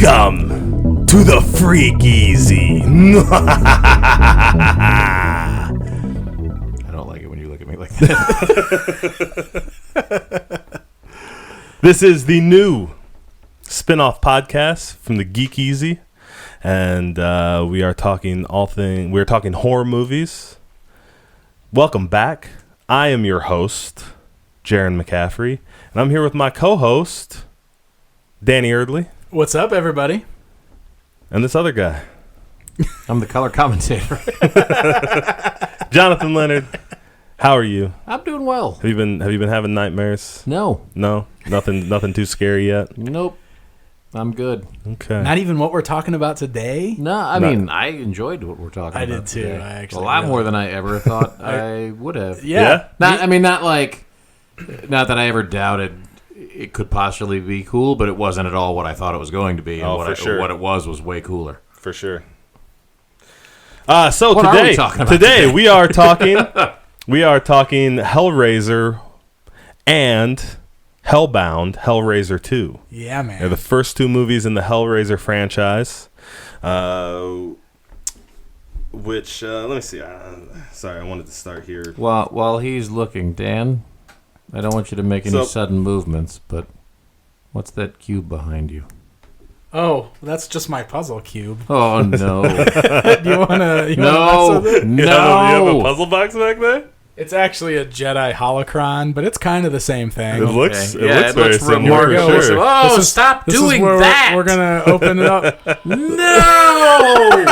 Welcome to the Freak Easy. I don't like it when you look at me like that. This is the new spin-off podcast from the Geek Easy, and we are talking horror movies. Welcome back. I am your host, Jaron McCaffrey, and I'm here with my co-host, Danny Erdley. What's up, everybody? And this other guy, I'm the color commentator. Jonathan Leonard. How are you? I'm doing well. Have you been having nightmares? No, Nothing too scary yet. nope. I'm good. Okay. Not even what we're talking about today? No, I mean I enjoyed what we're talking I about. did too. Today. I actually a lot really- more than I ever thought I would have. Yeah. Not that I ever doubted it could possibly be cool, but it wasn't at all what I thought it was going to be. And for sure. what it was way cooler. For sure. So What are today, we talking about today? we are talking Hellraiser and Hellbound, Hellraiser 2. Yeah, man. They're the first two movies in the Hellraiser franchise. Which let me see. Sorry, I wanted to start here. While he's looking, Dan, I don't want you to make any sudden movements, but what's that cube behind you? Oh, that's just my puzzle cube. Oh no! Do you want to? No! You have a puzzle box back there? It's actually a Jedi holocron, but it's kind of the same thing. It looks Yeah, very looks similar. For remarkable. sure. Oh, stop This doing is where that! We're gonna open it up. No!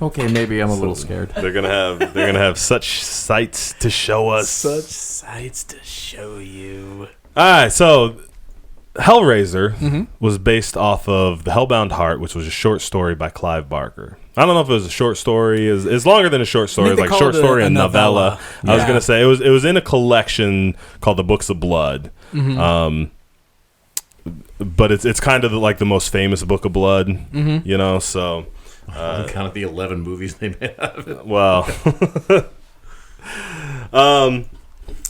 Okay, maybe I'm a little scared. They're gonna have such sights to show us. Such sights to show you. All right, so Hellraiser was based off of The Hellbound Heart, which was a short story by Clive Barker. I don't know if it was a short story. It's longer than a short story. It's like called short it story a and novella. novella. I was Yeah. gonna say it was in a collection called The Books of Blood. But it's kind of like the most famous book of blood, you know. So Count the 11 movies they made out of it. well,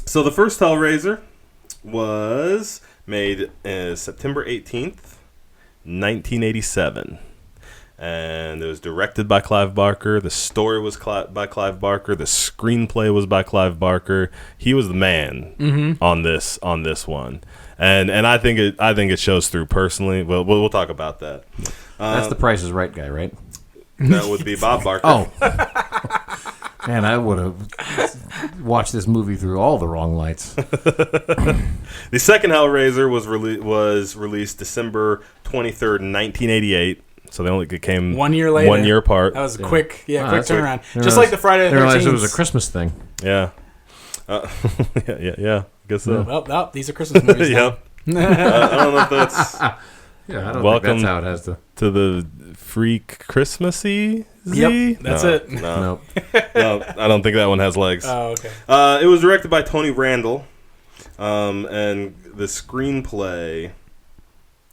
so the first Hellraiser was made September 18th, 1987. And it was directed by Clive Barker. The story was by Clive Barker. The screenplay was by Clive Barker. He was the man on this one, and I think it shows through personally. We'll talk about that. That's the Price is Right guy, right? That would be Bob Barker. Oh. Man, I would have watched this movie through all the wrong lights. The second Hellraiser was released December 23rd, 1988. So they only came 1 year later. 1 year apart. That was quick. Yeah, Oh, quick that's weird. turnaround. Didn't Just like the Friday the 13th. realized it was a Christmas thing. Yeah. Yeah. Guess so. Well, these are Christmas movies. Yep. I don't know if that's Yeah, I don't Welcome think that's how it has to. to the Freak Christmassy. Yep, that's it. No, Nope. no, I don't think that one has legs. Oh, okay. It was directed by Tony Randall, and the screenplay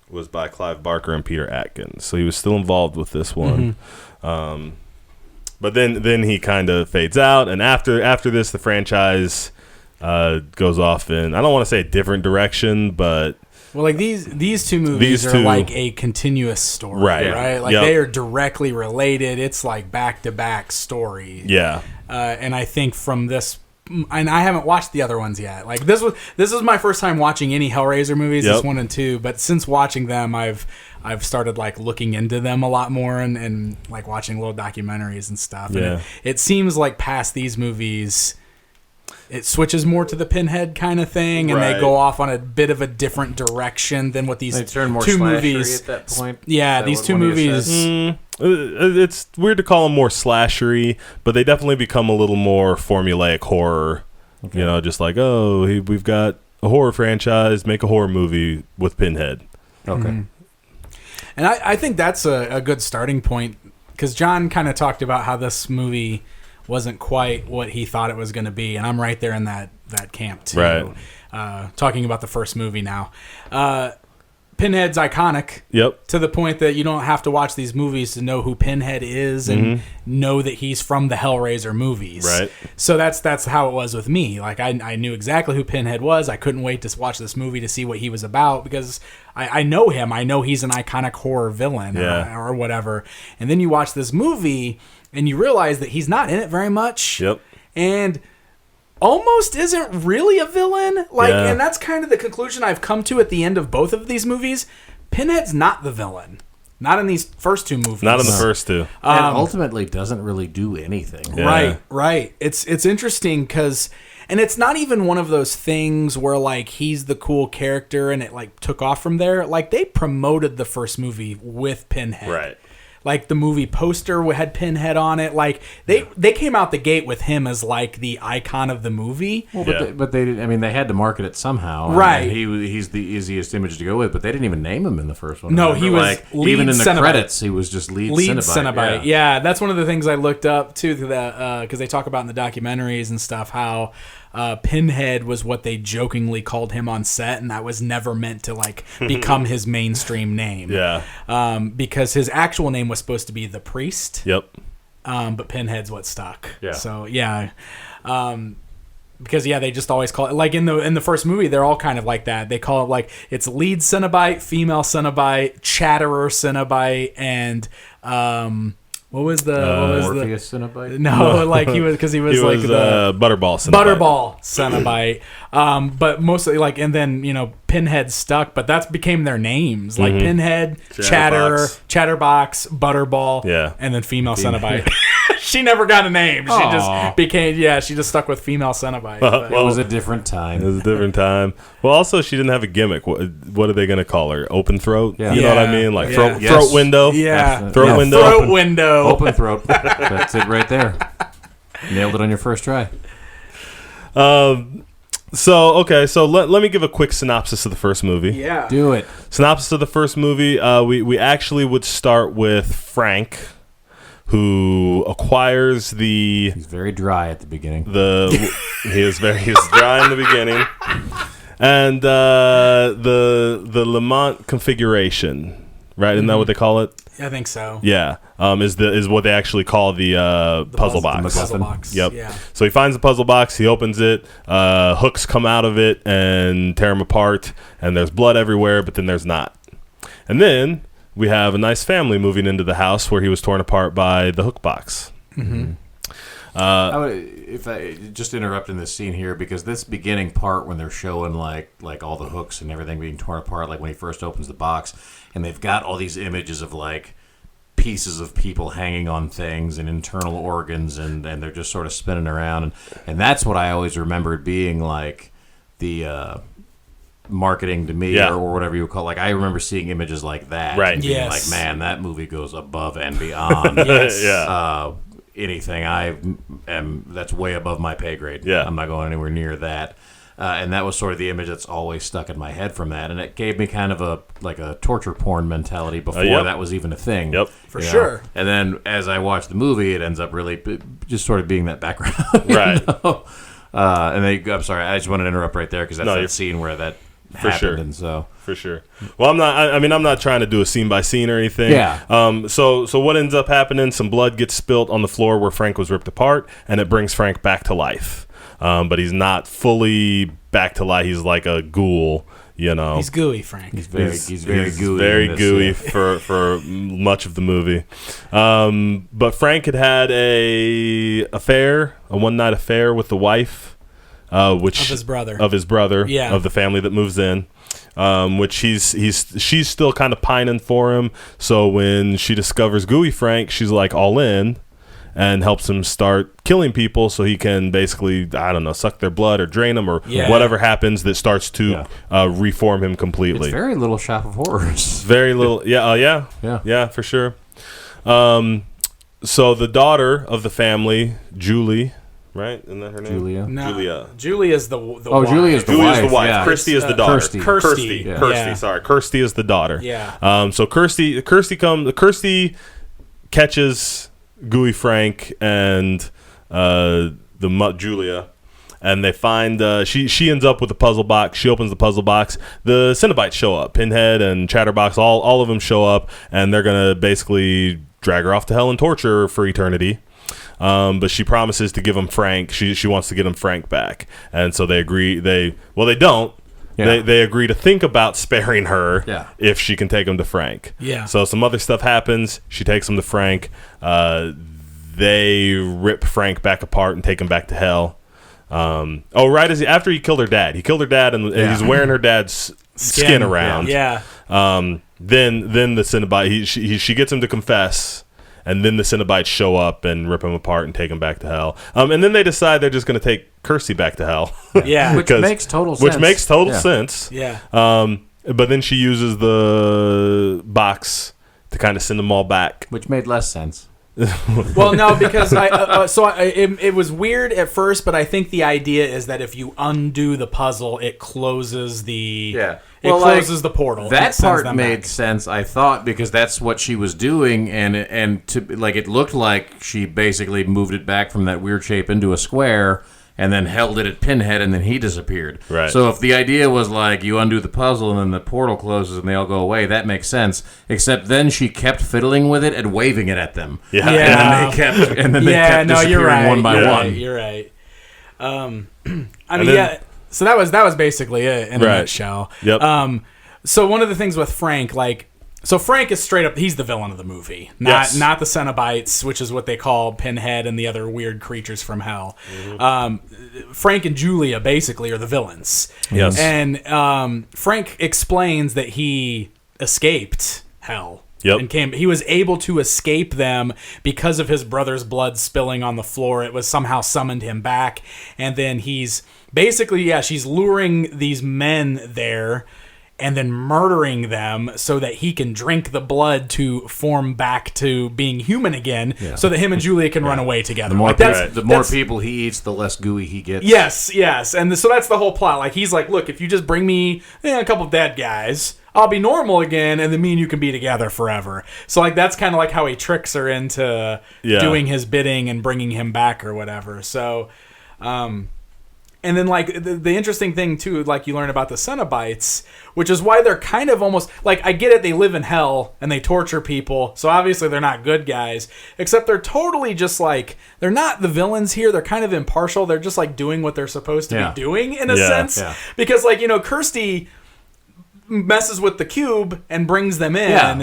was by Clive Barker and Peter Atkins. So he was still involved with this one. But then he kind of fades out, and after this, the franchise goes off in, I don't want to say a different direction, but Well, like these two movies are like a continuous story, right? Like they are directly related. It's like back-to-back story. Yeah. And I think from this, and I haven't watched the other ones yet. Like this was my first time watching any Hellraiser movies, this 1 and 2. But since watching them, I've started like looking into them a lot more and like watching little documentaries and stuff. Yeah. And it seems like past these movies, it switches more to the Pinhead kind of thing, and they go off on a bit of a different direction than what these They turn more two slashery movies. at that point. Yeah, Is that these what two one of you movies. said? It's weird to call them more slashery, but they definitely become a little more formulaic horror. Okay. You know, just like, we've got a horror franchise, make a horror movie with Pinhead. Okay. And I think that's a good starting point, because John kind of talked about how this movie wasn't quite what he thought it was going to be, and I'm right there in that camp too. Right. Talking about the first movie now. Pinhead's iconic. Yep. To the point that you don't have to watch these movies to know who Pinhead is and know that he's from the Hellraiser movies. Right. So that's how it was with me. Like I knew exactly who Pinhead was. I couldn't wait to watch this movie to see what he was about because I know him. I know he's an iconic horror villain or whatever. And then you watch this movie and you realize that he's not in it very much. Yep. And almost isn't really a villain. And that's kind of the conclusion I've come to at the end of both of these movies. Pinhead's not the villain. Not in these first two movies. Not in the first two. And ultimately doesn't really do anything. Yeah. Right. It's interesting because... And it's not even one of those things where, like, he's the cool character and it, like, took off from there. Like, they promoted the first movie with Pinhead. Right. Like, the movie poster had Pinhead on it. Like, they came out the gate with him as, like, the icon of the movie. Well, but they did. I mean, they had to market it somehow. Right. He's the easiest image to go with, but they didn't even name him in the first one. No, he was like, lead even in the Cenobite. credits, he was just lead Cenobite. Yeah, that's one of the things I looked up, too, because they talk about in the documentaries and stuff how... Pinhead was what they jokingly called him on set, and that was never meant to like become his mainstream name. Yeah. Because his actual name was supposed to be the Priest. Yep. But Pinhead's what stuck. Yeah. So yeah. Because they just always call it like in the first movie they're all kind of like that. They call it like it's lead Cenobite, female Cenobite, chatterer Cenobite, and what was the Morpheus Cenobite? No, like he was because he was like the Butterball Cenobite. Butterball Cenobite. But mostly like, and then Pinhead stuck, but that became their names like Pinhead, Chatterbox, Butterball, and then female Cenobite. She never got a name. She just became she just stuck with female Cenobite. Well, it was a different time. It was a different time. Well, also she didn't have a gimmick. What are they going to call her? Open throat? Yeah. You know what I mean? Like throat window? Yeah. Throat window? Throat window. Open throat. That's it right there. Nailed it on your first try. So let me give a quick synopsis of the first movie. Yeah. Do it. Synopsis of the first movie. We actually would start with Frank, who acquires the... He's very dry at the beginning. He's dry in the beginning. And the Lamont configuration, right? Isn't that what they call it? I think so. Yeah. Is what they actually call the puzzle box. The puzzle box. Yep. Yeah. So he finds the puzzle box, he opens it, hooks come out of it and tear him apart, and there's blood everywhere, but then there's not. And then we have a nice family moving into the house where he was torn apart by the hook box. Mm-hmm. If I just interrupt in this scene here, because this beginning part when they're showing like all the hooks and everything being torn apart, like when he first opens the box, and they've got all these images of like pieces of people hanging on things and internal organs, and they're just sort of spinning around, and that's what I always remembered being like the marketing to me, or whatever you would call it. Like I remember seeing images like that, right? And being like, man, that movie goes above and beyond. Anything that's way above my pay grade. Yeah, I'm not going anywhere near that. And that was sort of the image that's always stuck in my head from that, and it gave me kind of a torture porn mentality before that was even a thing. Yep, for sure. And then as I watch the movie, it ends up really just sort of being that background, right? I'm sorry, I just want to interrupt right there because that's that scene where that happened, sure. and so for sure. Well, I'm not trying to do a scene by scene or anything. Yeah. So what ends up happening? Some blood gets spilt on the floor where Frank was ripped apart, and it brings Frank back to life. But he's not fully back to life. He's like a ghoul, He's gooey, Frank. He's very gooey. He's very gooey for much of the movie. But Frank had a one-night affair with the wife, which of his brother, of the family that moves in. Which she's still kind of pining for him. So when she discovers Gooey Frank, she's like all in and helps him start killing people so he can basically, suck their blood or drain them or whatever happens that starts to reform him completely. It's very Little Shop of Horrors. Very little. Yeah, for sure. So the daughter of the family, Julie, right? Isn't that her name? Julia. No, Julia's the wife. Julia's the Julie's wife. the wife. Yeah. Kirsty is the daughter. Kirsty. Kirsty. Sorry, Kirsty is the daughter. Yeah. So Kirsty catches Gooey Frank and Julia, and they find she ends up with the puzzle box. She opens the puzzle box. The Cenobites show up. Pinhead and Chatterbox, all of them show up, and they're gonna basically drag her off to hell and torture her for eternity. But she promises to give him Frank. She wants to get him Frank back, and so they agree. They don't. Yeah. They agree to think about sparing her if she can take him to Frank. Yeah. So some other stuff happens. She takes him to Frank. They rip Frank back apart and take him back to hell. Right after he killed her dad. He killed her dad and he's wearing her dad's skin around. Yeah. Then the Cenobite she gets him to confess. And then the Cenobites show up and rip him apart and take him back to hell. And then they decide they're just going to take Kirsty back to hell. Yeah. Which makes total sense. Yeah. But then she uses the box to kind of send them all back. Which made less sense. Well, no, because it was weird at first, but I think the idea is that if you undo the puzzle, it closes the... Yeah. It closes the portal. That part made sense, I thought, because that's what she was doing, and to like it looked like she basically moved it back from that weird shape into a square, and then held it at Pinhead, and then he disappeared. Right. So if the idea was like you undo the puzzle and then the portal closes and they all go away, that makes sense. Except then she kept fiddling with it and waving it at them. Yeah. And then they kept disappearing one by one. You're right. So that was basically it in a nutshell. Yep. So one of the things with Frank, Frank is straight up, he's the villain of the movie, not the Cenobites, which is what they call Pinhead and the other weird creatures from hell. Mm-hmm. Frank and Julia basically are the villains. Yes. And Frank explains that he escaped hell. Yep. And he was able to escape them because of his brother's blood spilling on the floor. It was somehow summoned him back. And then he's basically, she's luring these men there and then murdering them so that he can drink the blood to form back to being human again so that him and Julia can run away together. The more people he eats, the less gooey he gets. Yes. And so that's the whole plot. He's like, look, if you just bring me a couple of dead guys, I'll be normal again, and then me and you can be together forever. So that's kind of how he tricks her into doing his bidding and bringing him back or whatever. So, and then the interesting thing too, you learn about the Cenobites, which is why they're kind of almost I get it, they live in hell and they torture people, so obviously they're not good guys. Except they're totally just they're not the villains here. They're kind of impartial. They're just doing what they're supposed to be doing in a sense, because Kirsty messes with the cube and brings them in. Yeah,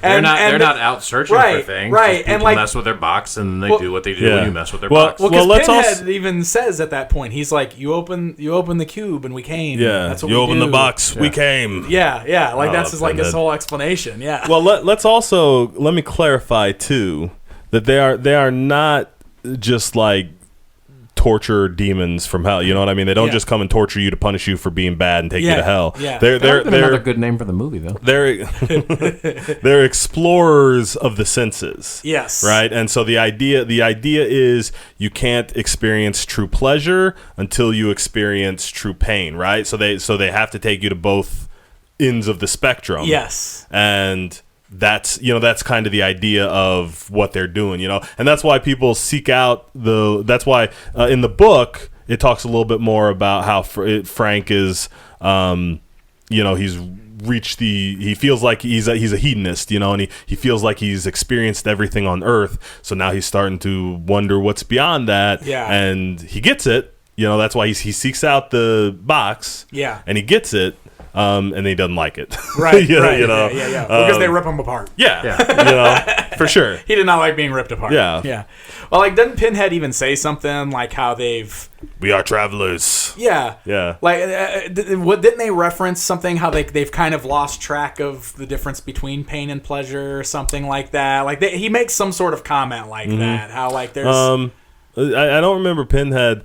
they're not out searching for things. Right, and mess with their box and they do what they do when you mess with their box. Well, because Pinhead even says at that point, he's like, "You open the cube and we came." Yeah, that's what you we open do. the box, we came. Yeah. That's his whole explanation. Yeah. Well, let me clarify too that they are not just torture demons from hell. You know what I mean? They don't just come and torture you to punish you for being bad and take you to hell. Yeah. They're another good name for the movie, though. They're explorers of the senses. Yes. Right? And so the idea is you can't experience true pleasure until you experience true pain, right? So they have to take you to both ends of the spectrum. Yes. And that's kind of the idea of what they're doing, and that's why people seek out that's why in the book it talks a little bit more about how Frank is he's reached he feels like he's a hedonist, and he feels like he's experienced everything on earth, so now he's starting to wonder what's beyond that. And he gets it, that's why he seeks out the box, and he gets it. And he doesn't like it. Right. Because they rip him apart. For sure. He did not like being ripped apart. Yeah. Well, doesn't Pinhead even say something how we are travelers. Yeah. Yeah. Didn't they reference something how they've kind of lost track of the difference between pain and pleasure or something like that? He makes some sort of comment that. How there's... I don't remember Pinhead.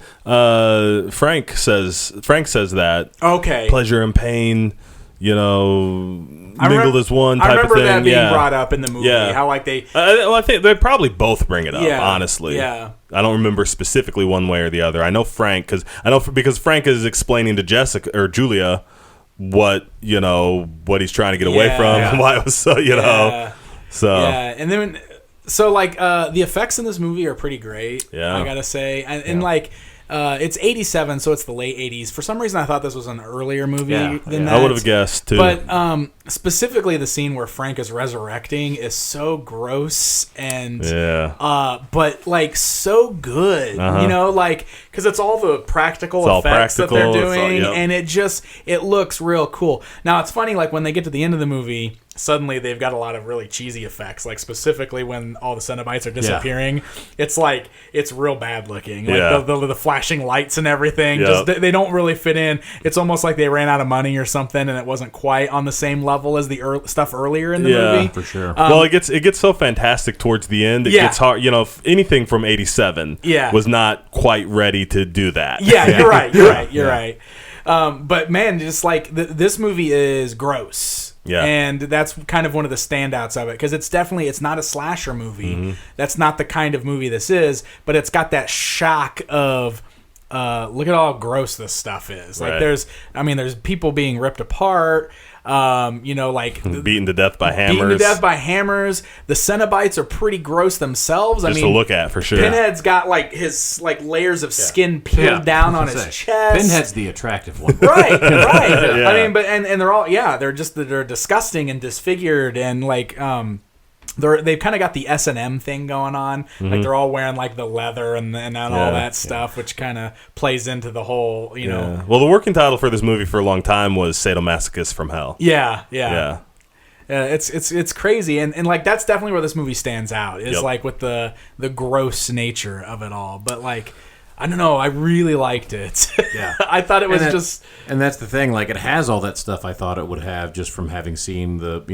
Frank says that. Okay. Pleasure and pain, mingled as one type of thing. I remember that being brought up in the movie. Yeah. How they... I think they probably both bring it up, honestly. Yeah. I don't remember specifically one way or the other. I know Frank, because Frank is explaining to Jessica or Julia what he's trying to get away from and why it was so, So. Yeah, and then... So, the effects in this movie are pretty great, I gotta say. And It's 87, so it's the late 80s. For some reason, I thought this was an earlier movie than that. I would have guessed, too. But specifically, the scene where Frank is resurrecting is so gross and... but, like, so good. You know, like... Because it's all the practical effects that they're doing, and it looks real cool. Now, it's funny, like, when they get to the end of the movie... Suddenly they've got a lot of really cheesy effects, like specifically when all the Cenobites are disappearing. It's like it's real bad looking, like the flashing lights and everything. Just they don't really fit in. It's almost like they ran out of money or something, and it wasn't quite on the same level as the stuff earlier in the movie. For sure. Well, it gets so fantastic towards the end. It gets hard. You know, anything from 87 was not quite ready to do that. You're right. You're right. But man, just like this movie is gross. Yeah. And that's kind of one of the standouts of it, because it's not a slasher movie. Mm-hmm. That's not the kind of movie this is, but it's got that shock of look at how gross this stuff is. Like there's people being ripped apart, like beaten to death by hammers. The Cenobites are pretty gross themselves. Just to look at, for sure. Pinhead's got like his like layers of skin peeled down on his chest. Pinhead's the attractive one. Right. I mean, but and they're all they're disgusting and disfigured, and like they've kind of got the S&M thing going on. Like they're all wearing like the leather and all that stuff, which kind of plays into the whole, know. Well, the working title for this movie for a long time was Sadomasochist from Hell. Yeah. It's crazy, and like that's definitely where this movie stands out. Is like with the gross nature of it all, but like. I don't know. I really liked it. Yeah, I thought it was and that's the thing. Like, it has all that stuff I thought it would have just from having seen the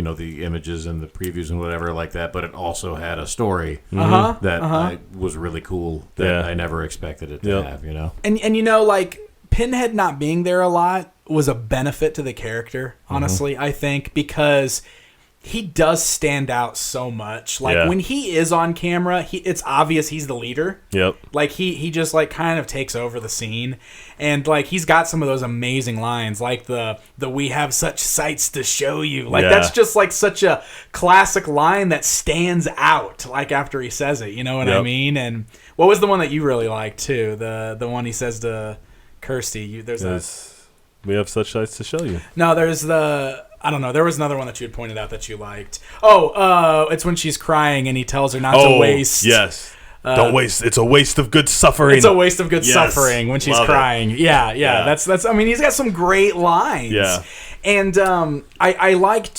images and the previews and whatever like that. But it also had a story that was really cool that I never expected it to have. And like Pinhead not being there a lot was a benefit to the character. Honestly, I think, because he does stand out so much. Like when he is on camera, it's obvious he's the leader. Yep. Like he just like kind of takes over the scene, and like he's got some of those amazing lines, like the "We have such sights to show you." Like that's just like such a classic line that stands out. Like after he says it, you know what I mean? And what was the one that you really liked too? The one he says to Kirsty. We have such sights to show you. No, there's the. I don't know. There was another one that you had pointed out that you liked. It's when she's crying and he tells her not to waste. Yes. Don't waste. It's a waste of good suffering. It's a waste of good suffering when she's crying. Yeah. That's. I mean, he's got some great lines. Yeah. And I like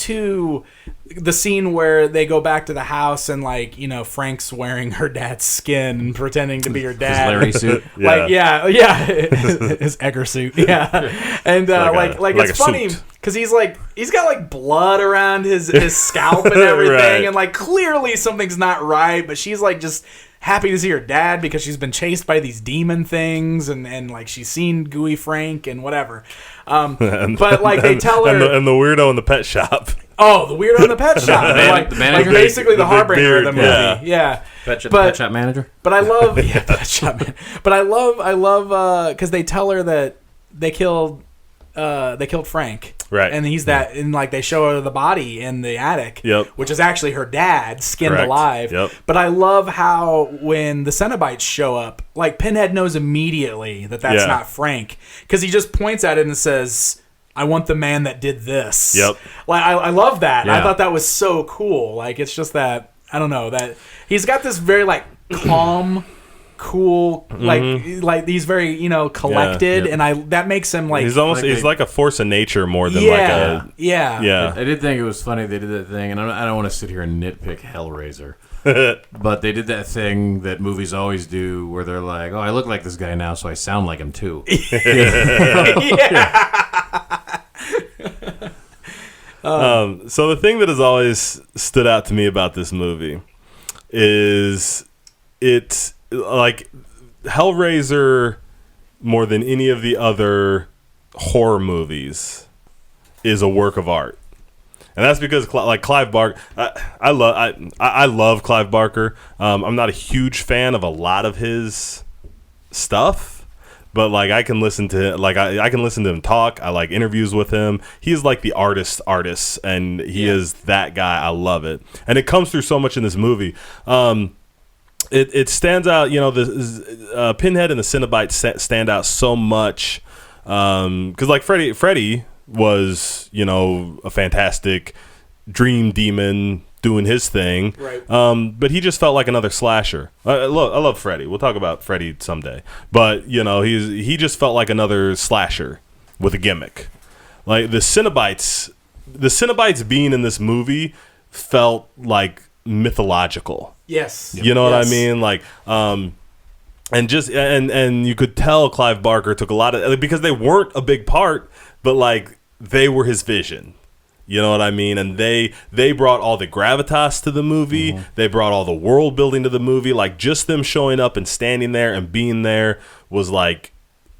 the scene where they go back to the house and like Frank's wearing her dad's skin and pretending to be her dad. His Larry suit. His Egger suit. Yeah. And like it's funny. Because he's got like blood around his scalp and everything, right. And like clearly something's not right. But she's like just happy to see her dad because she's been chased by these demon things, and like she's seen Gooey Frank and whatever. But like they tell her, and the weirdo in the pet shop. Oh, the weirdo in the pet shop, the manager, like basically the harbinger of the movie. Yeah. Pet shop manager. But I love pet shop man. But I love because they tell her that they killed Frank. Right. And he's that, and like they show her the body in the attic, which is actually her dad, skinned alive. Yep. But I love how when the Cenobites show up, like Pinhead knows immediately that that's not Frank, because he just points at it and says, "I want the man that did this." Yep. Like I love that. Yeah. I thought that was so cool. Like it's just that I don't know, that he's got this very like calm. Cool, like he's very collected, and that makes him like he's like a force of nature more than like a I did think it was funny they did that thing, and I don't want to sit here and nitpick Hellraiser, but they did that thing that movies always do where they're like, "Oh, I look like this guy now, so I sound like him too." So the thing that has always stood out to me about this movie is it's like Hellraiser, more than any of the other horror movies, is a work of art, and that's because like Clive Barker. I love Clive Barker. I'm not a huge fan of a lot of his stuff, but like I can listen to I can listen to him talk. I like interviews with him. He's like the artist, and he is that guy. I love it, and it comes through so much in this movie. it stands out. The Pinhead and the Cenobites stand out so much because like Freddy was a fantastic dream demon doing his thing, right? But he just felt like another slasher. I love Freddy. We'll talk about Freddy someday, but he just felt like another slasher with a gimmick. Like the Cenobites being in this movie felt like mythological. Yes, you know what I mean. Like, and you could tell Clive Barker took a lot of, because they weren't a big part, but like they were his vision. You know what I mean? And they brought all the gravitas to the movie. Mm-hmm. They brought all the world building to the movie. Like just them showing up and standing there and being there was like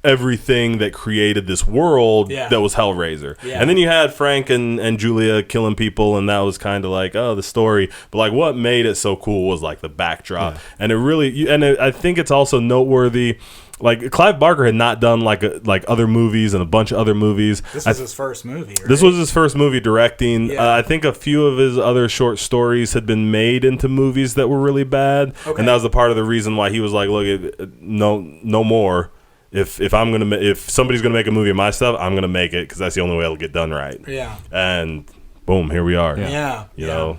everything that created this world that was Hellraiser. Yeah. And then you had Frank and Julia killing people, and that was kind of like, oh, the story. But like what made it so cool was like the backdrop. Yeah. And I think it's also noteworthy. Like Clive Barker had not done like other movies and a bunch of other movies. This was his first movie. Right? This was his first movie directing. Yeah. I think a few of his other short stories had been made into movies that were really bad, and that was the part of the reason why he was like, "Look, no more. If somebody's gonna make a movie of my stuff, I'm gonna make it because that's the only way it'll get done right." Yeah. And boom, here we are. Yeah. You know.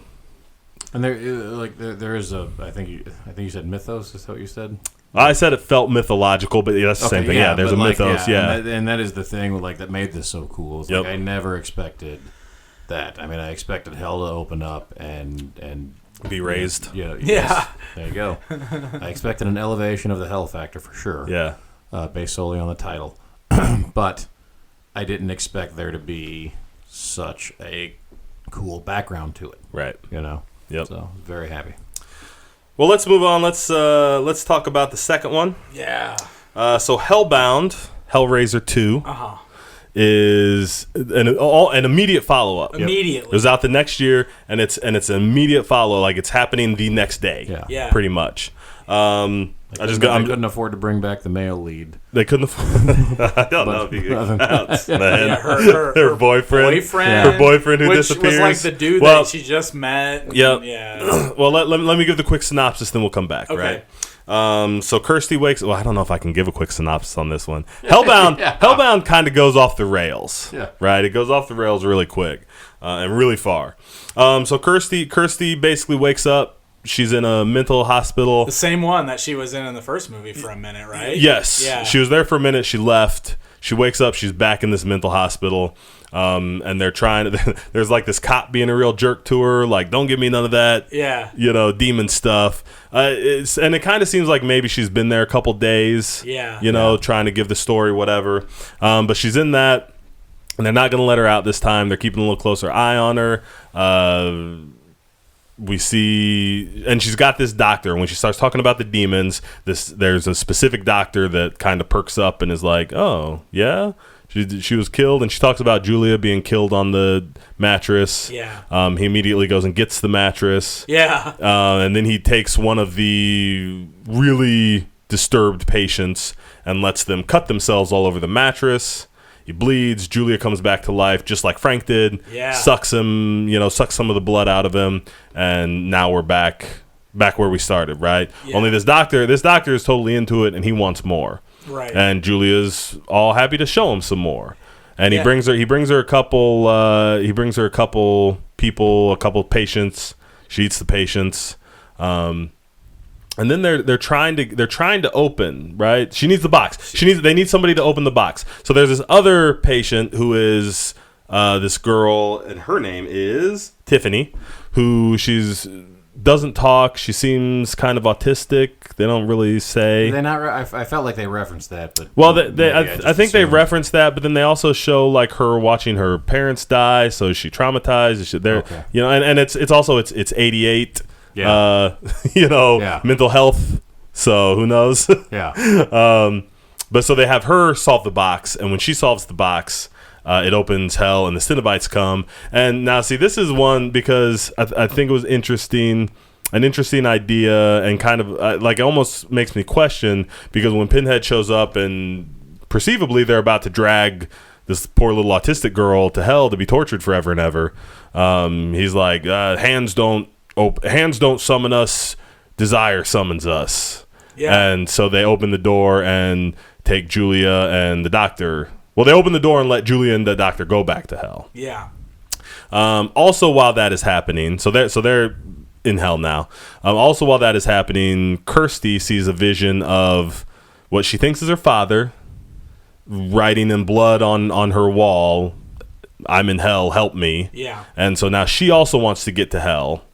And there is a I think you said mythos. Is that what you said? I said it felt mythological, but that's the same thing. Yeah, there's a mythos. And that is the thing like that made this so cool. It's like I never expected that. I mean, I expected hell to open up and be raised. Yeah. Yes, there you go. I expected an elevation of the hell factor for sure. Yeah. Based solely on the title, but I didn't expect there to be such a cool background to it. Right. Yep. So very happy. Well, let's move on. Let's talk about the second one. Yeah. So Hellbound, Hellraiser 2, is an immediate follow up. Immediately. It was out the next year, and it's an immediate follow. Like it's happening the next day. Yeah. Pretty much. I couldn't afford to bring back the male lead. They couldn't afford. I don't know if you can counts, man. Yeah, her boyfriend. Her boyfriend who disappears. Was like the dude that she just met. Yeah. Well, let me give the quick synopsis, then we'll come back. Okay. Right. So Kirsty wakes. Well, I don't know if I can give a quick synopsis on this one. Hellbound. Hellbound kind of goes off the rails. Yeah. Right. It goes off the rails really quick and really far. So Kirsty basically wakes up. She's in a mental hospital. The same one that she was in the first movie for a minute, right? Yes. Yeah. She was there for a minute. She left. She wakes up. She's back in this mental hospital. And they're trying to... There's like this cop being a real jerk to her. Like, don't give me none of that. Yeah. Demon stuff. And it kind of seems like maybe she's been there a couple days. Yeah. Trying to give the story, whatever. But she's in that. And they're not going to let her out this time. They're keeping a little closer eye on her. We see, and she's got this doctor. When she starts talking about the demons, there's a specific doctor that kind of perks up and is like, "Oh, yeah, she was killed." And she talks about Julia being killed on the mattress. Yeah. He immediately goes and gets the mattress. Yeah. And then he takes one of the really disturbed patients and lets them cut themselves all over the mattress. He bleeds. Julia comes back to life just like Frank did. Yeah. Sucks him, sucks some of the blood out of him, and now we're back where we started, right? Yeah. Only this doctor is totally into it, and he wants more. Right. And Julia's all happy to show him some more. And he brings her a couple people, a couple patients. She eats the patients. And then they're trying to open, right? She needs the box. They need somebody to open the box. So there's this other patient who is this girl, and her name is Tiffany, who doesn't talk. She seems kind of autistic. They don't really say. I felt like they rereferenced that, but I think they referenced that, but then they also show like her watching her parents die, so is she traumatized? And it's also it's 88. Yeah. Mental health. So who knows? Yeah. But so they have her solve the box, and when she solves the box, it opens hell, and the Cenobites come. And now, see, this is one because I think it was an interesting idea, and kind of like it almost makes me question, because when Pinhead shows up and perceivably they're about to drag this poor little autistic girl to hell to be tortured forever and ever, he's like, hands don't summon us, desire summons us. Yeah. And so they open the door and take Julia and the doctor. Well, they open the door and let Julia and the doctor go back to hell. Yeah. Also, while that is happening, so they're in hell now. Also, while that is happening, Kirsty sees a vision of what she thinks is her father, writing in blood on her wall, "I'm in hell, help me." Yeah. And so now she also wants to get to hell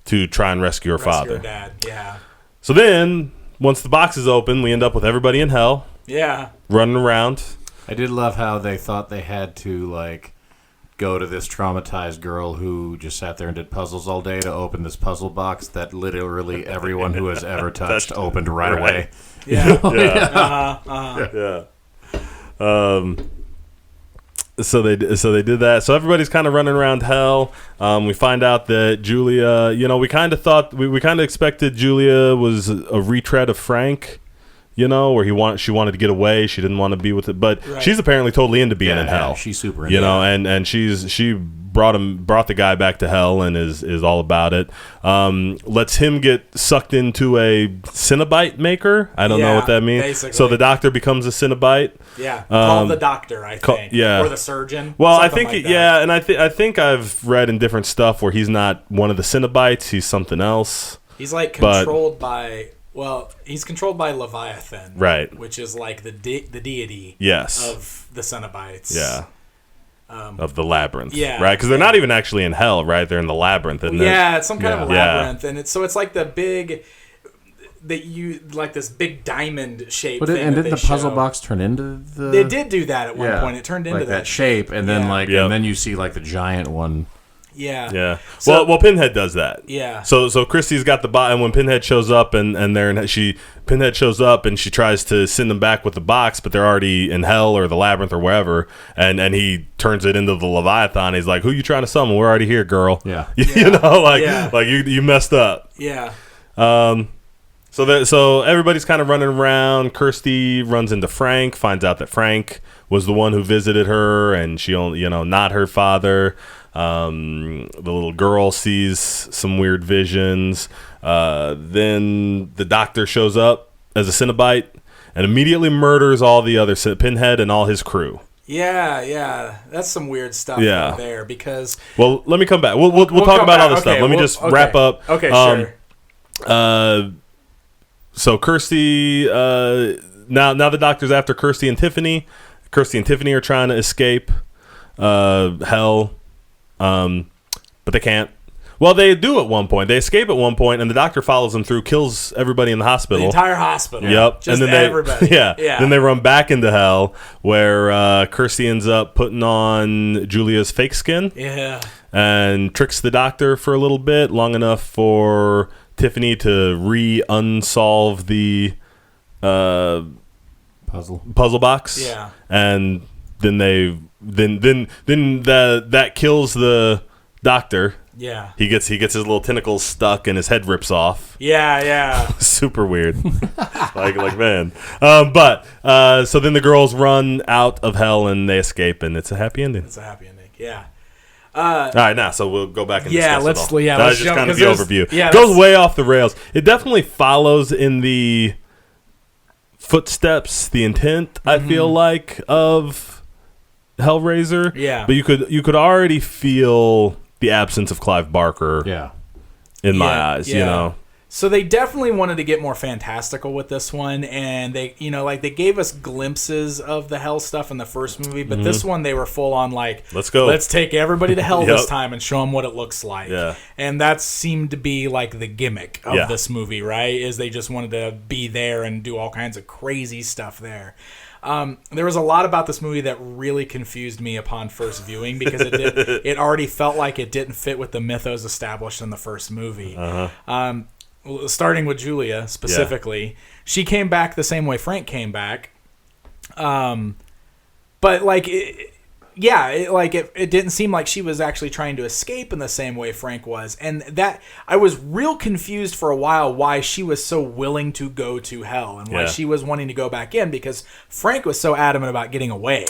to try and rescue her father. Her dad. Yeah. So then, once the box is open, we end up with everybody in hell. Yeah. Running around. I did love how they thought they had to, like, go to this traumatized girl who just sat there and did puzzles all day to open this puzzle box that literally everyone who has ever touched opened right away. Yeah. Yeah. So they did that. So everybody's kind of running around hell. We find out that Julia, we kind of thought we kind of expected Julia was a retread of Frank, where she wanted to get away. She didn't want to be with it, but she's apparently totally into being in hell. She's super into it. And she brought the guy back to hell and is all about it. Lets him get sucked into a Cenobite maker. I don't know what that means. Basically. So the doctor becomes a Cenobite. Yeah, called the doctor, I think. Or the surgeon. Well, I think, and I think I've read in different stuff where he's not one of the Cenobites. He's something else. He's like controlled by... Well, he's controlled by Leviathan, right? Which is like the deity, yes, of the Cenobites, yeah, of the labyrinth, yeah, right? Because they're not even actually in hell, right? They're in the labyrinth, isn't it? Yeah, it's some kind of a labyrinth, and it's like the big this big diamond shape. But thing didn't the puzzle box turn into the? They did do that at one point. It turned into that shape, and then and then you see like the giant one. Yeah. Yeah. So, well, Pinhead does that. Yeah. So Christy's got the bot, and when Pinhead shows up, Pinhead shows up, and she tries to send them back with the box, but they're already in hell or the labyrinth or wherever, and he turns it into the Leviathan. He's like, "Who you trying to summon? We're already here, girl." Yeah. Like you messed up. Yeah. So everybody's kind of running around. Kirsty runs into Frank, finds out that Frank was the one who visited her, and she only, not her father. The little girl sees some weird visions. Then the doctor shows up as a Cenobite and immediately murders all the other Pinhead and all his crew. Yeah, that's some weird stuff right there. Because let me come back. We'll talk about all this stuff. Let me just wrap up. Okay, sure. So Kirsty, now the doctor's after Kirsty and Tiffany. Kirsty and Tiffany are trying to escape hell. But they can't. Well, they do at one point. They escape at one point, and the doctor follows them through, kills everybody in the hospital. The entire hospital. Yep. Just and then everybody. Yeah. Then they run back into hell, where Kirsty ends up putting on Julia's fake skin. Yeah. And tricks the doctor for a little bit, long enough for Tiffany to unsolve the puzzle box. Yeah. And then that kills the doctor. Yeah. He gets his little tentacles stuck and his head rips off. Yeah. Super weird. like man. So then the girls run out of hell and they escape, and it's a happy ending. Yeah. All right, now so we'll go back and discuss it all. That was just kind of the overview. It goes way off the rails. It definitely follows in the footsteps, the intent, I feel like, of Hellraiser. Yeah. But you could already feel the absence of Clive Barker. Yeah. In my eyes, So they definitely wanted to get more fantastical with this one, and they gave us glimpses of the hell stuff in the first movie, but this one they were full on like, let's go. Let's take everybody to hell this time and show them what it looks like. Yeah. And that seemed to be like the gimmick of this movie, right? Is they just wanted to be there and do all kinds of crazy stuff there. There was a lot about this movie that really confused me upon first viewing because it already felt like it didn't fit with the mythos established in the first movie. Starting with Julia specifically, she came back the same way Frank came back, but like it didn't seem like she was actually trying to escape in the same way Frank was, and that I was real confused for a while why she was so willing to go to hell and why she was wanting to go back in, because Frank was so adamant about getting away,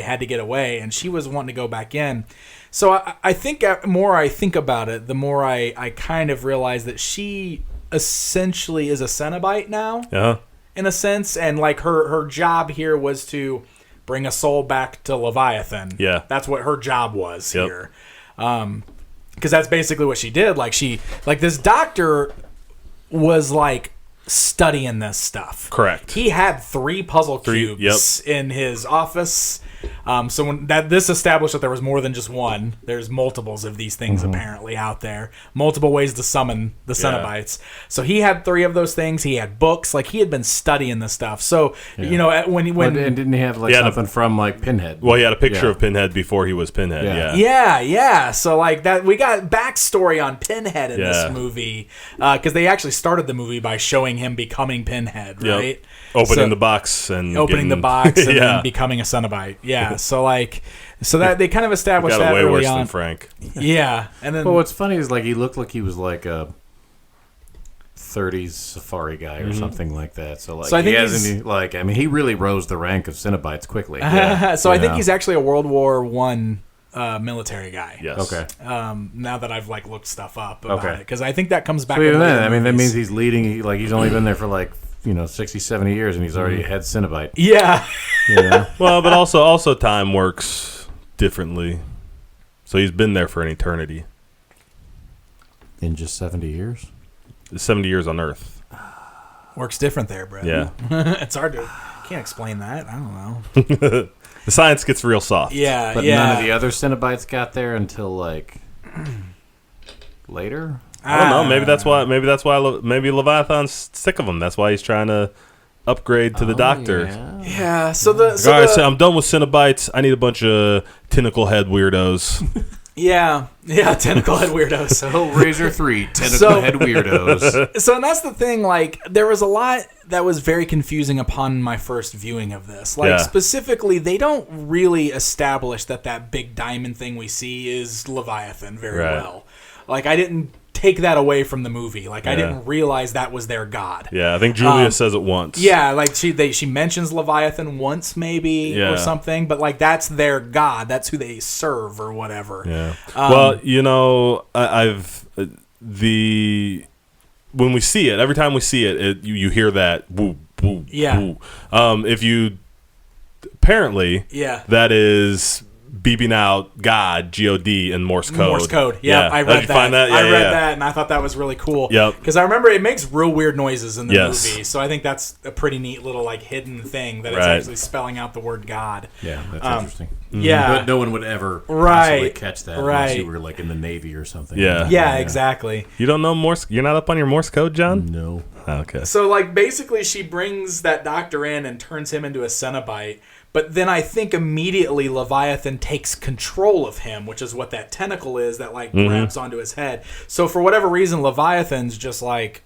had to get away, and she was wanting to go back in. So I think the more I think about it, the more I kind of realize that she essentially is a Cenobite now, Uh-huh. in a sense, and like her job here was to bring a soul back to Leviathan. Yeah. That's what her job was here. Because that's basically what she did. Like this doctor was like studying this stuff. Correct. He had 3 puzzle cubes in his office. So when this established that there was more than just one. There's multiples of these things apparently out there. Multiple ways to summon the Cenobites. So he had 3 of those things. He had books. Like he had been studying this stuff. So you know when and didn't he have like something from like Pinhead? Well, he had a picture of Pinhead before he was Pinhead. Yeah. So like that, we got backstory on Pinhead in this movie because they actually started the movie by showing him becoming Pinhead, right? Opening the box and then becoming a Cenobite. Yeah. So that they kind of established that way early worse on. than Frank. Yeah. And then what's funny is like he looked like he was like a 30s safari guy or something like that. So like I think he really rose the rank of Cenobites quickly. I think he's actually a World War I military guy. Yes. Okay. Now that I've like looked stuff up about it, because I think that comes back. So even then, that means he's leading. He's only been there for like 60, 70 years, and he's already head Cenobite. Yeah. Well, but also time works differently. So he's been there for an eternity. In just 70 years? 70 years on Earth. Works different there, bro. Yeah. It's hard to... Can't explain that. I don't know. The science gets real soft. Yeah, but none of the other Cenobites got there until, like, later? I don't know. Maybe Leviathan's sick of him. That's why he's trying to upgrade to the Doctor. Yeah. I'm done with Cenobites. I need a bunch of tentacle head weirdos. Yeah, tentacle head weirdos. Hellraiser 3, tentacle head weirdos. So, and that's the thing, like, there was a lot that was very confusing upon my first viewing of this. Like, specifically, they don't really establish that big diamond thing we see is Leviathan very well. Like, I didn't take that away from the movie. Like, I didn't realize that was their god. Yeah, I think Julia says it once. Yeah, like she mentions Leviathan once maybe or something, but like that's their god. That's who they serve or whatever. Yeah. Well, when we see it, every time we see it, you hear that woo woo woo. Apparently that is beeping out God, G-O-D, in Morse code. Morse code. Yeah, I read that. Did you find that? Yeah, I read that, and I thought that was really cool. Yep. Because I remember it makes real weird noises in the movie, so I think that's a pretty neat little like hidden thing that it's actually spelling out the word God. Yeah, that's interesting. Yeah. But no one would ever possibly catch that unless you were like in the Navy or something. Yeah, exactly. You don't know Morse? You're not up on your Morse code, John? No. Okay. So like basically she brings that doctor in and turns him into a Cenobite. But then I think immediately Leviathan takes control of him, which is what that tentacle is that like grabs onto his head. So for whatever reason, Leviathan's just like,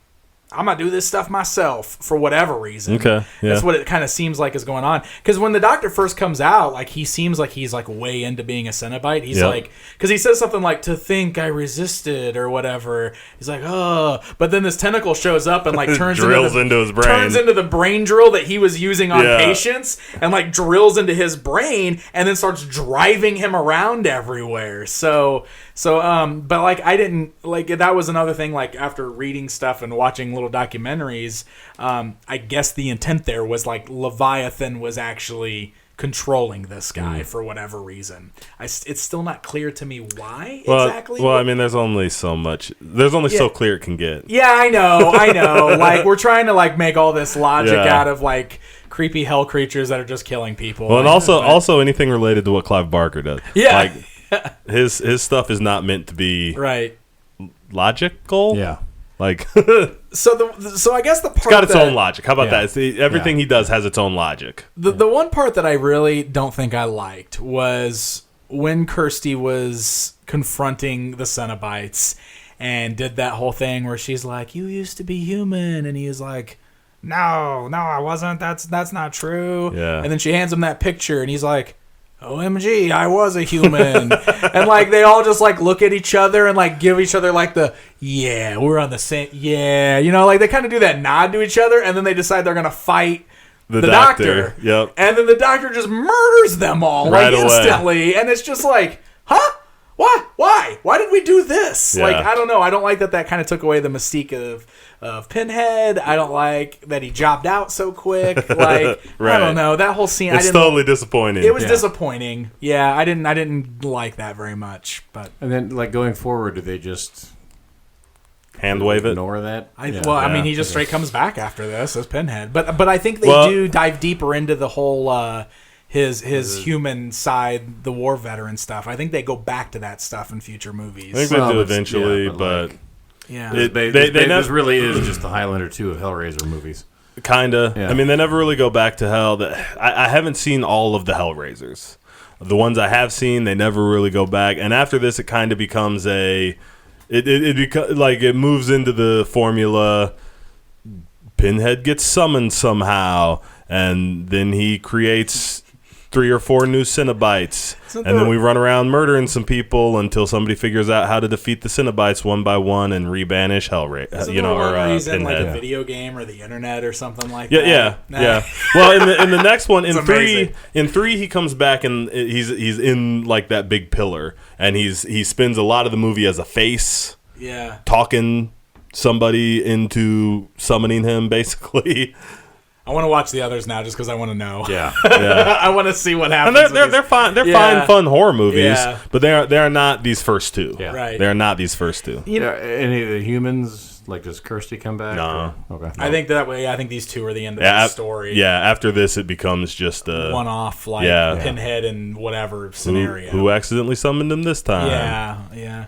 I'm going to do this stuff myself for whatever reason. Okay. Yeah. That's what it kind of seems like is going on. Because when the doctor first comes out, like he seems like he's like way into being a Cenobite. He's like, because he says something like, to think I resisted or whatever. He's like, oh. But then this tentacle shows up and like turns into his brain. Turns into the brain drill that he was using on patients and like drills into his brain and then starts driving him around everywhere. But like I didn't like that was another thing. Like after reading stuff and watching little documentaries, I guess the intent there was like Leviathan was actually controlling this guy for whatever reason. It's still not clear to me why exactly. Well, I mean, there's only so much. There's only so clear it can get. Yeah, I know. Like we're trying to like make all this logic out of like creepy hell creatures that are just killing people. Well, and also anything related to what Clive Barker does. Yeah. Like, his stuff is not meant to be logical. Yeah. Like so I guess the part it's got its own logic. How about that? Everything he does has its own logic. The one part that I really don't think I liked was when Kirsty was confronting the Cenobites and did that whole thing where she's like, "You used to be human," and he's like, No, I wasn't. That's not true. Yeah. And then she hands him that picture, and he's like, OMG, I was a human. And like they all just like look at each other and like give each other like we're on the same, like they kind of do that nod to each other, and then they decide they're gonna fight the doctor. Yep. And then the doctor just murders them all right like away. instantly, and it's just like, huh? Why did we do this? Yeah. Like, I don't know. I don't like that kind of took away the mystique of Pinhead. I don't like that he jobbed out so quick. Like, Right. I don't know. That whole scene, It's totally disappointing. It was disappointing. Yeah, I didn't like that very much. But And then, like, going forward, do they just hand wave it? ignore that? I mean, he just straight comes back after this as Pinhead. But I think they do dive deeper into the whole his human side, the war veteran stuff. I think they go back to that stuff in future movies. I think they do eventually, but this really is just the Highlander 2 of Hellraiser movies. Kinda. Yeah. I mean, they never really go back to hell. I haven't seen all of the Hellraisers. The ones I have seen, they never really go back. And after this, it kind of becomes it moves into the formula. Pinhead gets summoned somehow, and then he creates 3 or 4 new Cenobites, and then we run around murdering some people until somebody figures out how to defeat the Cenobites one by one and rebanish Hellraiser, or he's in Pinhead. like a video game or the internet or something like that. Yeah. Well, in the next one, in amazing. three, he comes back and he's in like that big pillar, and he spends a lot of the movie as a face, talking somebody into summoning him, basically. I want to watch the others now just because I want to know. Yeah. I want to see what happens. And they're fine. They're fine, fun horror movies. Yeah. But they are not these first two. Yeah. Right. They are not these first two. Any of the humans, like, does Kirsty come back? No. Okay. I think that way. I think these two are the end of the story. Yeah. After this, it becomes just a one-off, like Pinhead and whatever scenario. Who accidentally summoned him this time? Yeah.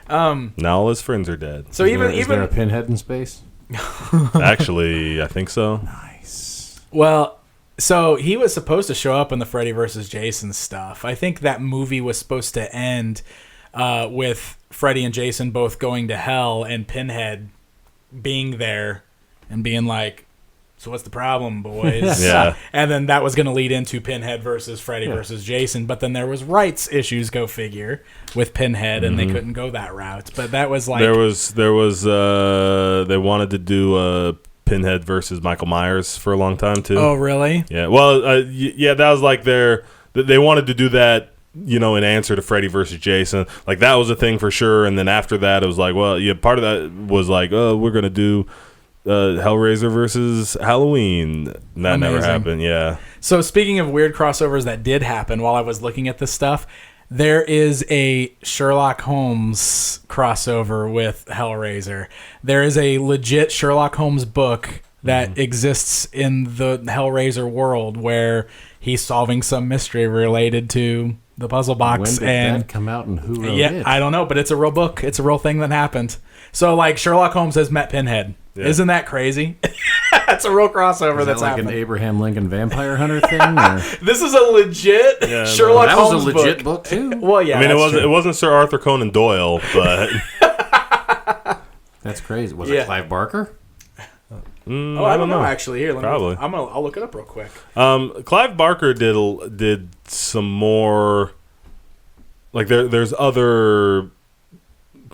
Now all his friends are dead. So is there a Pinhead in space? Actually, I think so. Well, so he was supposed to show up in the Freddy versus Jason stuff. I think that movie was supposed to end with Freddy and Jason both going to hell and Pinhead being there and being like, so what's the problem, boys? Yeah. And then that was going to lead into Pinhead versus Freddy versus Jason. But then there was rights issues, go figure, with Pinhead, and they couldn't go that route. But that was like... There was they wanted to do Pinhead versus Michael Myers for a long time, too. Oh, really? Yeah. Well, that was like they wanted to do that, in answer to Freddy versus Jason. Like, that was a thing for sure. And then after that, it was like, well, part of that was like, oh, we're going to do Hellraiser versus Halloween. And that never happened, yeah. So speaking of weird crossovers that did happen while I was looking at this stuff, there is a Sherlock Holmes crossover with Hellraiser. There is a legit Sherlock Holmes book that exists in the Hellraiser world where he's solving some mystery related to the puzzle box. When did that come out and who wrote it? I don't know, but it's a real book. It's a real thing that happened. So, like, Sherlock Holmes has met Pinhead. Yeah. Isn't that crazy? That's a real crossover that's like happened. An Abraham Lincoln vampire hunter thing? Or? This is a legit Sherlock Holmes book. That was a legit book, too? Well, yeah. I mean, it wasn't Sir Arthur Conan Doyle, but... That's crazy. Was it Clive Barker? I don't know. Actually, here, probably. I'll look it up real quick. Clive Barker did some more. Like there's other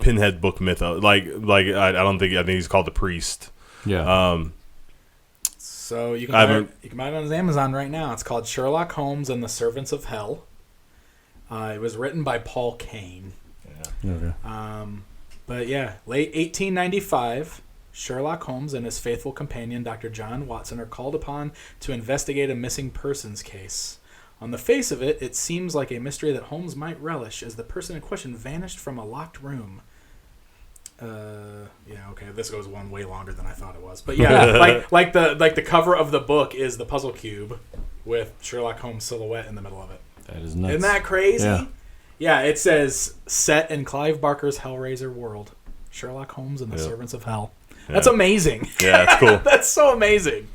Pinhead book mythos. Like I think he's called the Priest. Yeah. So you can buy it on Amazon right now. It's called Sherlock Holmes and the Servants of Hell. It was written by Paul Kane. Yeah. Okay. But yeah, late 1895. Sherlock Holmes and his faithful companion, Dr. John Watson, are called upon to investigate a missing persons case. On the face of it, it seems like a mystery that Holmes might relish, as the person in question vanished from a locked room. This goes one way longer than I thought it was. But yeah, like the cover of the book is the puzzle cube with Sherlock Holmes' silhouette in the middle of it. That is nuts. Isn't that crazy? Yeah. Yeah, it says, set in Clive Barker's Hellraiser world. Sherlock Holmes and the Servants of Hell. That's amazing. Yeah, that's cool. That's so amazing.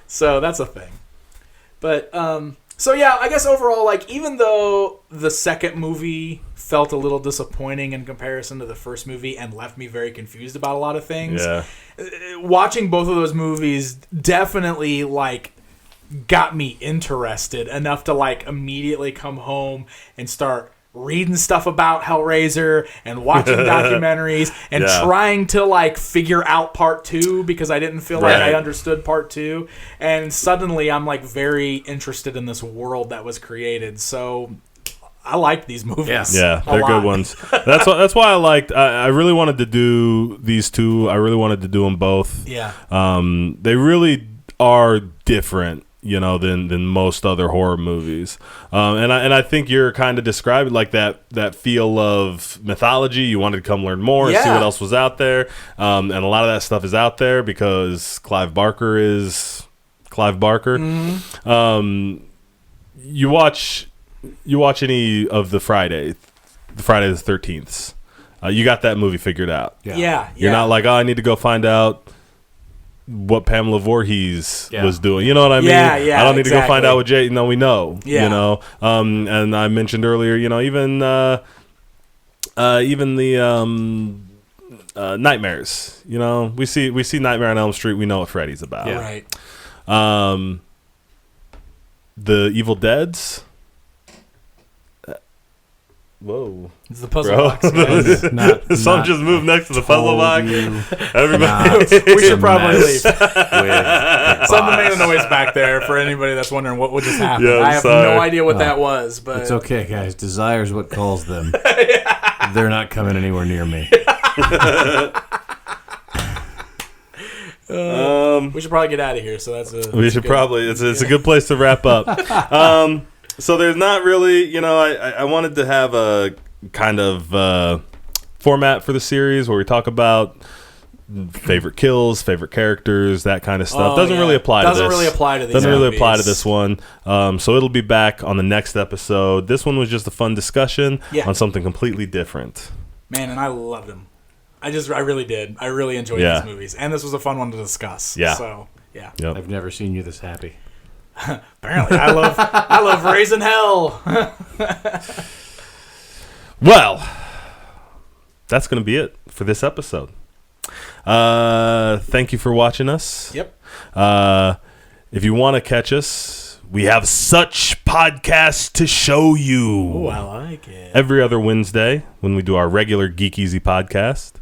So that's a thing. But so yeah, I guess overall, like, even though the second movie felt a little disappointing in comparison to the first movie and left me very confused about a lot of things, watching both of those movies definitely like got me interested enough to like immediately come home and start reading stuff about Hellraiser and watching documentaries and trying to like figure out part 2 because I didn't feel like I understood part 2, and suddenly I'm like very interested in this world that was created. So I liked these movies. Yeah, they're good ones. That's why I liked. I really wanted to do these two. I really wanted to do them both. Yeah. They really are different, than most other horror movies. And I think you're kind of describing like that feel of mythology. You wanted to come learn more and see what else was out there. And a lot of that stuff is out there because Clive Barker is Clive Barker. Mm-hmm. You watch any of the Friday the 13th. You got that movie figured out. Yeah. You're not like, I need to go find out what Pamela Voorhees was doing. You know what I mean? Yeah, I don't need to go find out what Jay. No, we know. Yeah. And I mentioned earlier, even the nightmares. We see Nightmare on Elm Street. We know what Freddy's about. Yeah. Right. The Evil Deads. Whoa. It's the puzzle box, guys. Some just moved next to the puzzle box. Everybody. We should probably leave. Something made a noise back there for anybody that's wondering what just happened. Yeah, I have no idea what that was, but it's okay, guys. Desire's what calls them. They're not coming anywhere near me. We should probably get out of here. So it's a good place to wrap up. So there's not really, I wanted to have a kind of format for the series where we talk about favorite kills, favorite characters, that kind of stuff. Doesn't really apply to this. Doesn't really apply to these Doesn't really movies. apply to this one. So it'll be back on the next episode. This one was just a fun discussion on something completely different. Man, and I loved them. I really did. I really enjoyed these movies. And this was a fun one to discuss. Yeah. So, yeah. Yep. I've never seen you this happy. Apparently. I love raising hell. Well, that's going to be it for this episode. Thank you for watching us. Yep. If you want to catch us, we have such podcasts to show you. Oh, I like it. Every other Wednesday when we do our regular Geek Easy podcast.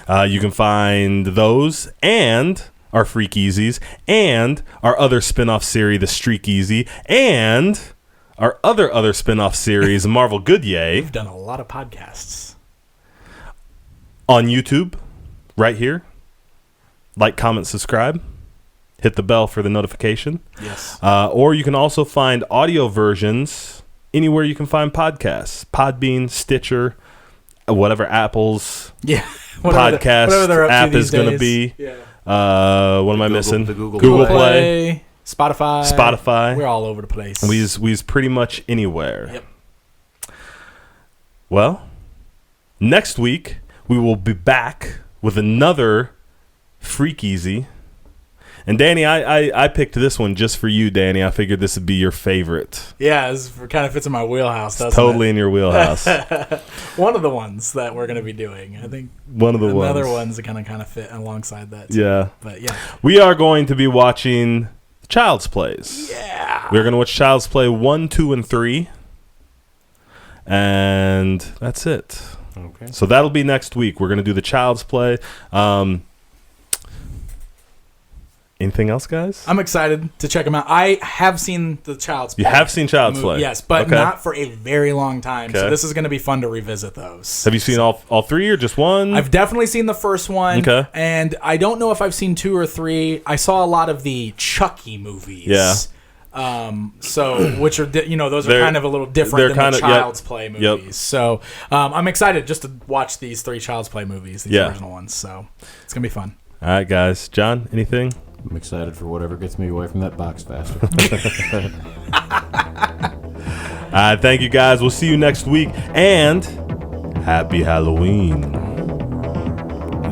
You can find those and our Freak Easies and our other spin-off series, the Streak Easy, and our other spin-off series, Marvel Good Yay. We've done a lot of podcasts. On YouTube, right here. Like, comment, subscribe. Hit the bell for the notification. Yes. Or you can also find audio versions anywhere you can find podcasts. Podbean, Stitcher, whatever Apple's podcast app is going to be. Yeah. What am I missing? The Google Play. Spotify. We're all over the place. We's pretty much anywhere. Yep. Well, next week we will be back with another Freak Easy. And Danny, I picked this one just for you, Danny. I figured this would be your favorite. Yeah, it kind of fits in my wheelhouse, doesn't Totally it? in your wheelhouse. One of the ones that we're going to be doing. I think another ones that kind of fit alongside that too. Yeah. But yeah. We are going to be watching Child's Plays. Yeah. We're going to watch Child's Play 1, 2, and 3. And that's it. Okay. So that'll be next week. We're going to do the Child's Play. Anything else, guys? I'm excited to check them out. I have seen the Child's Play. You have seen Child's Play? Yes, but not for a very long time. Okay. So this is going to be fun to revisit those. Have you seen all three or just one? I've definitely seen the first one. Okay. And I don't know if I've seen 2 or 3. I saw a lot of the Chucky movies. Yeah. Which are those are kind of a little different than the Child's Play movies. Yep. So I'm excited just to watch these 3 Child's Play movies, these original ones. So it's gonna be fun. All right, guys. John, anything? I'm excited for whatever gets me away from that box faster. All right, thank you, guys. We'll see you next week, and happy Halloween.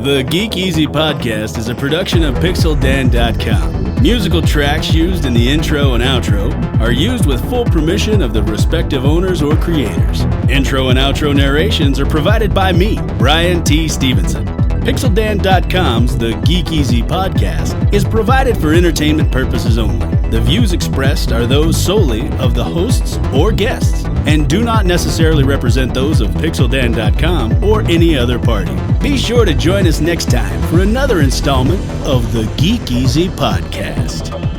The Geek Easy Podcast is a production of PixelDan.com. Musical tracks used in the intro and outro are used with full permission of the respective owners or creators. Intro and outro narrations are provided by me, Brian T. Stevenson. PixelDan.com's The Geek Easy Podcast is provided for entertainment purposes only. The views expressed are those solely of the hosts or guests and do not necessarily represent those of PixelDan.com or any other party. Be sure to join us next time for another installment of The Geek Easy Podcast.